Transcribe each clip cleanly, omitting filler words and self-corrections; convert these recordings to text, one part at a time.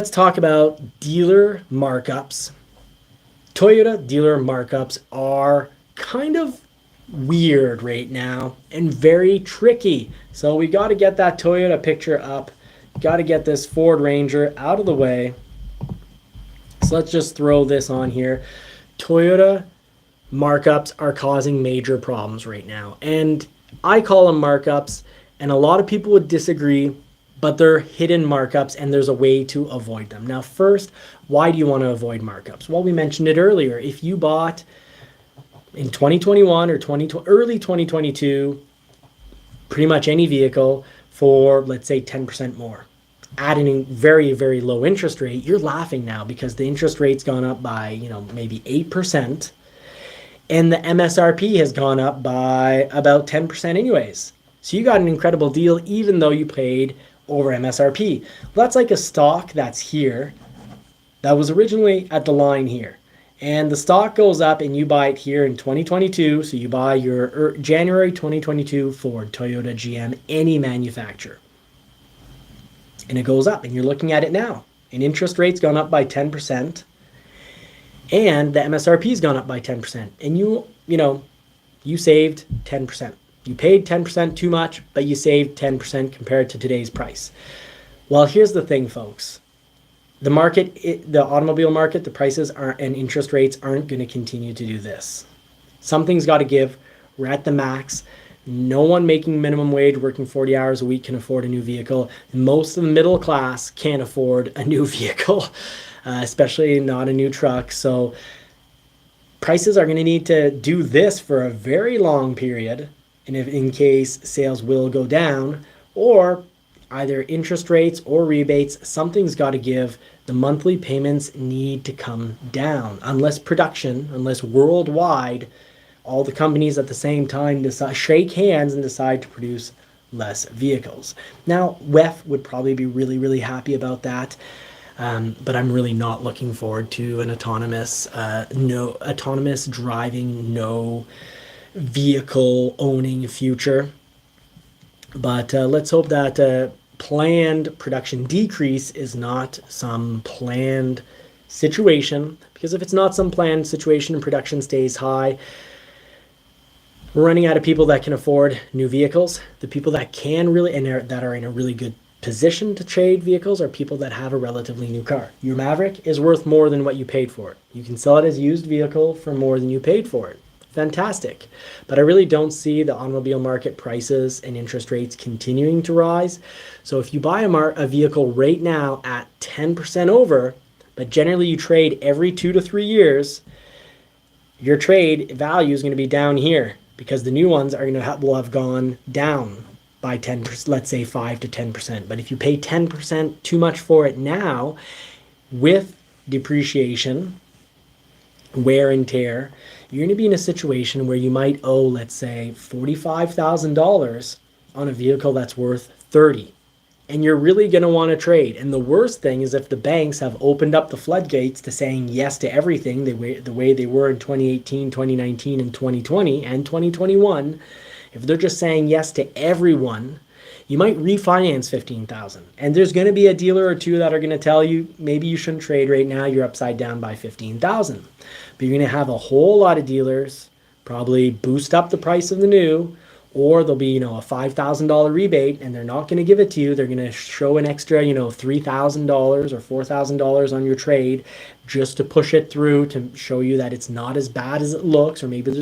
Let's talk about dealer markups. Toyota dealer markups are kind of weird right now and very tricky. So we got to get that Toyota picture up. Got to get this Ford Ranger out of the way. So let's just throw this on here. Toyota markups are causing major problems right now. And I call them markups, and a lot of people would disagree, but they're hidden markups and there's a way to avoid them. Now, first, why do you want to avoid markups? Well, we mentioned it earlier. If you bought in 2021 or early 2022, pretty much any vehicle for, let's say, 10% more, at a very, very low interest rate, you're laughing now because the interest rate's gone up by, maybe 8%. And the MSRP has gone up by about 10% anyways. So you got an incredible deal even though you paid over MSRP. Well, that's like a stock that's here that was originally at the line here. And the stock goes up and you buy it here in 2022. So you buy your January 2022 Ford, Toyota, GM, any manufacturer. And it goes up and you're looking at it now. And interest rate's gone up by 10%. And the MSRP's gone up by 10%. And you saved 10%. You paid 10% too much, but you saved 10% compared to today's price. Well, here's the thing, folks. The market, the automobile market, the prices and interest rates aren't going to continue to do this. Something's got to give. We're at the max. No one making minimum wage, working 40 hours a week can afford a new vehicle. Most of the middle class can't afford a new vehicle, especially not a new truck. So prices are going to need to do this for a very long period. And if in case sales will go down, or either interest rates or rebates, something's got to give. The monthly payments need to come down unless worldwide, all the companies at the same time shake hands and decide to produce less vehicles. Now, WEF would probably be really, really happy about that. But I'm really not looking forward to an autonomous driving, no vehicle owning future. But let's hope that planned production decrease is not some planned situation, because if it's not some planned situation and production stays high, we're running out of people that can afford new vehicles. The people that can really that are in a really good position to trade vehicles are people that have a relatively new car. Your Maverick is worth more than what you paid for it. You can sell it as a used vehicle for more than you paid for it. Fantastic. But I really don't see the automobile market prices and interest rates continuing to rise. So if you buy a vehicle right now at 10% over, but generally you trade every 2 to 3 years, your trade value is going to be down here because the new ones will have gone down by 10%, let's say 5 to 10%. But if you pay 10% too much for it now, with depreciation, wear and tear, you're going to be in a situation where you might owe, let's say, $45,000 on a vehicle that's worth $30,000. And you're really going to want to trade. And the worst thing is if the banks have opened up the floodgates to saying yes to everything the way they were in 2018, 2019, and 2020, and 2021, if they're just saying yes to everyone, you might refinance $15,000. And there's going to be a dealer or two that are going to tell you maybe you shouldn't trade right now, you're upside down by $15,000. But you're going to have a whole lot of dealers probably boost up the price of the new, or there'll be, a $5,000 rebate and they're not going to give it to you. They're going to show an extra, $3,000 or $4,000 on your trade just to push it through to show you that it's not as bad as it looks. Or maybe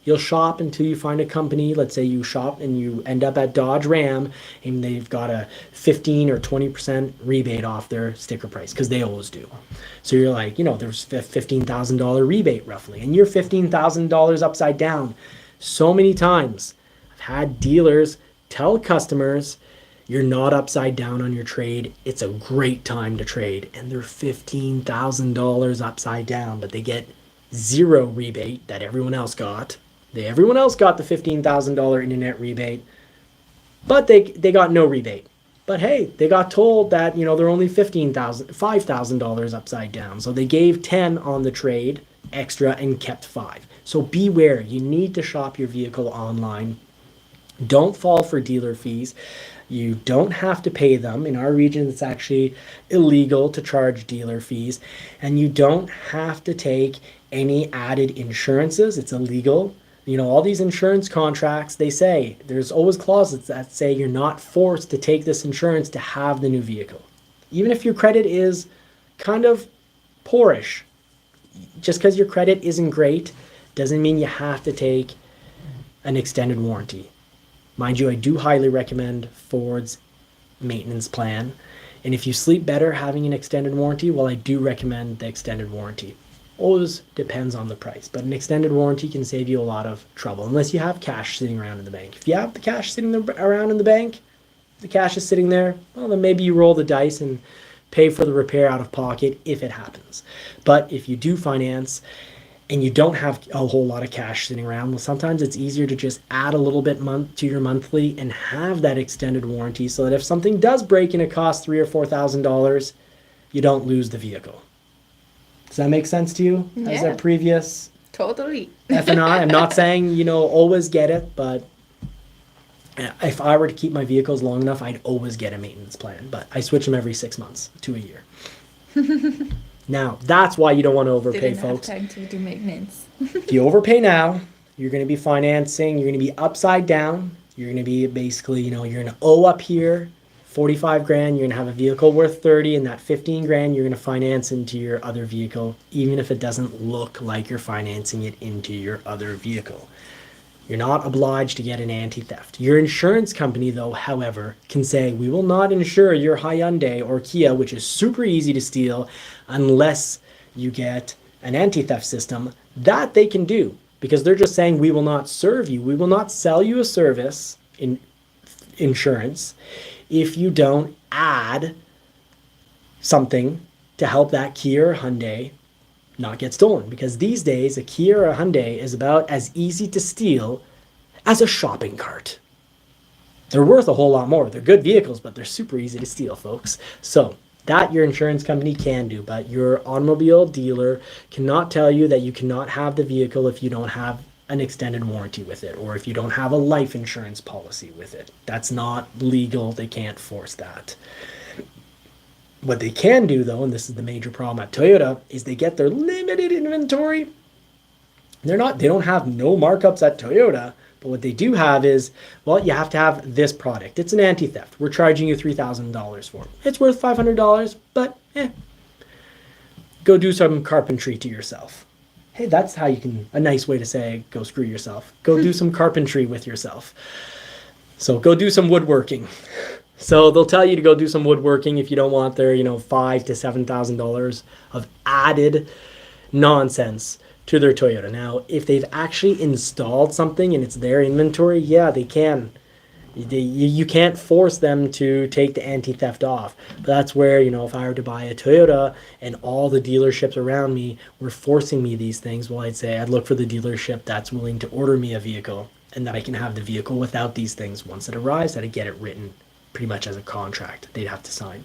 you'll shop until you find a company. Let's say you shop and you end up at Dodge Ram and they've got a 15 or 20% rebate off their sticker price, because they always do. So you're like, there's a $15,000 rebate roughly, and you're $15,000 upside down. So many times had dealers tell customers, you're not upside down on your trade. It's a great time to trade. And they're $15,000 upside down, but they get zero rebate that everyone else got. Everyone else got the $15,000 internet rebate, but they got no rebate. But hey, they got told that, they're only $5,000 upside down. So they gave 10 on the trade extra and kept 5. So beware, you need to shop your vehicle online. Don't fall for dealer fees. You don't have to pay them. In our region, it's actually illegal to charge dealer fees. And you don't have to take any added insurances. It's illegal. You know, all these insurance contracts, they say, there's always clauses that say you're not forced to take this insurance to have the new vehicle. Even if your credit is kind of poorish, just because your credit isn't great doesn't mean you have to take an extended warranty. Mind you, I do highly recommend Ford's maintenance plan. And if you sleep better having an extended warranty, well, I do recommend the extended warranty. Always depends on the price, but an extended warranty can save you a lot of trouble unless you have cash sitting around in the bank. If you have the cash sitting around in the bank, the cash is sitting there, well, then maybe you roll the dice and pay for the repair out of pocket if it happens. But if you do finance and you don't have a whole lot of cash sitting around, well, sometimes it's easier to just add a little bit to your monthly and have that extended warranty so that if something does break and it costs $3,000 or $4,000, you don't lose the vehicle. Does that make sense to you? Yeah. As a previous Totally. F&I? I'm not saying, you know, always get it, but if I were to keep my vehicles long enough, I'd always get a maintenance plan. But I switch them every 6 months to a year. Now, that's why you don't want to overpay, folks. Didn't have time to do maintenance. If you overpay now, you're going to be financing, you're going to be upside down. You're going to be basically, you know, you're going to owe up here 45 grand, you're going to have a vehicle worth 30, and that 15 grand you're going to finance into your other vehicle, even if it doesn't look like you're financing it into your other vehicle. You're not obliged to get an anti-theft. Your insurance company, though, however, can say, we will not insure your Hyundai or Kia, which is super easy to steal, unless you get an anti-theft system. That they can do, because they're just saying, we will not serve you. We will not sell you a service in insurance if you don't add something to help that Kia or Hyundai not get stolen. Because these days, a Kia or a Hyundai is about as easy to steal as a shopping cart. They're worth a whole lot more. They're good vehicles, but they're super easy to steal, folks. So that your insurance company can do, but your automobile dealer cannot tell you that you cannot have the vehicle if you don't have an extended warranty with it, or if you don't have a life insurance policy with it. That's not legal. They can't force that. What they can do, though, and this is the major problem at Toyota, is they get their limited inventory. They don't have no markups at Toyota, but what they do have is, well, you have to have this product. It's an anti-theft. We're charging you $3,000 for it. It's worth $500, but go do some carpentry to yourself. Hey, that's how you can, a nice way to say, go screw yourself. Go do some carpentry with yourself. So go do some woodworking. So they'll tell you to go do some woodworking if you don't want their, $5,000 to $7,000 of added nonsense to their Toyota. Now, if they've actually installed something and it's their inventory, yeah, they can. You can't force them to take the anti-theft off. But that's where, if I were to buy a Toyota and all the dealerships around me were forcing me these things, well, I'd say I'd look for the dealership that's willing to order me a vehicle and that I can have the vehicle without these things. Once it arrives, I'd get it written pretty much as a contract they'd have to sign.